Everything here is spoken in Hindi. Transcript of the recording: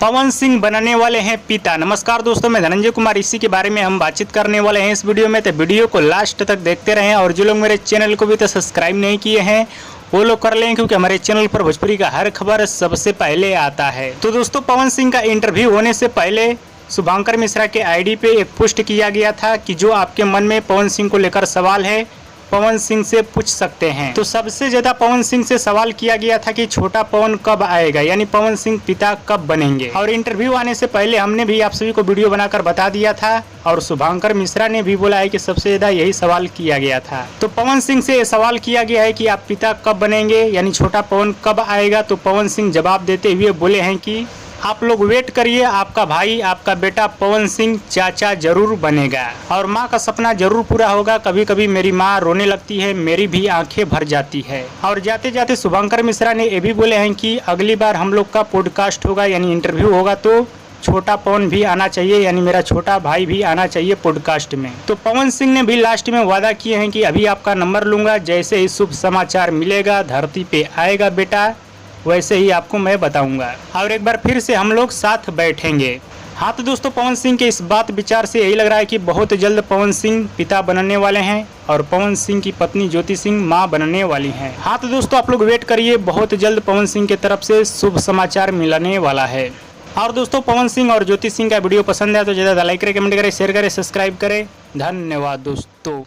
पवन सिंह बनने वाले हैं पिता। नमस्कार दोस्तों, मैं धनंजय कुमार। इसी के बारे में हम बातचीत करने वाले हैं इस वीडियो में। तो वीडियो को लास्ट तक देखते रहें और जो लोग मेरे चैनल को भी तो सब्सक्राइब नहीं किए हैं वो लोग कर लें, क्योंकि हमारे चैनल पर भोजपुरी का हर खबर सबसे पहले आता है। तो दोस्तों, पवन सिंह का इंटरव्यू होने से पहले शुभंकर मिश्रा के आईडी पे एक पोस्ट किया गया था कि जो आपके मन में पवन सिंह को लेकर सवाल है पवन सिंह से पूछ सकते हैं। तो सबसे ज्यादा पवन सिंह से सवाल किया गया था कि छोटा पवन कब आएगा, यानी पवन सिंह पिता कब बनेंगे। और इंटरव्यू आने से पहले हमने भी आप सभी को वीडियो बनाकर बता दिया था और शुभंकर मिश्रा ने भी बोला है कि सबसे ज्यादा यही सवाल किया गया था। तो पवन सिंह से सवाल किया गया है कि आप पिता कब बनेंगे, यानी छोटा पवन कब आएगा। तो पवन सिंह जवाब देते हुए बोले हैं कि आप लोग वेट करिए, आपका भाई, आपका बेटा पवन सिंह चाचा जरूर बनेगा और माँ का सपना जरूर पूरा होगा। कभी कभी मेरी माँ रोने लगती है, मेरी भी आंखें भर जाती है। और जाते जाते शुभंकर मिश्रा ने ये भी बोले हैं कि अगली बार हम लोग का पॉडकास्ट होगा, यानी इंटरव्यू होगा, तो छोटा पवन भी आना चाहिए, यानी मेरा छोटा भाई भी आना चाहिए पॉडकास्ट में। तो पवन सिंह ने भी लास्ट में वादा किए हैं कि अभी आपका नंबर लूंगा, जैसे ही शुभ समाचार मिलेगा, धरती पे आएगा बेटा, वैसे ही आपको मैं बताऊंगा और एक बार फिर से हम लोग साथ बैठेंगे। हाँ तो दोस्तों, पवन सिंह के इस बात विचार से यही लग रहा है कि बहुत जल्द पवन सिंह पिता बनने वाले हैं और पवन सिंह की पत्नी ज्योति सिंह मां बनने वाली हैं। हाँ तो दोस्तों, आप लोग वेट करिए, बहुत जल्द पवन सिंह की तरफ से शुभ समाचार मिलने वाला है। और दोस्तों, पवन सिंह और ज्योति सिंह का वीडियो पसंद है तो ज़्यादा लाइक करें, कमेंट करें, शेयर करें, सब्सक्राइब करें। धन्यवाद दोस्तों।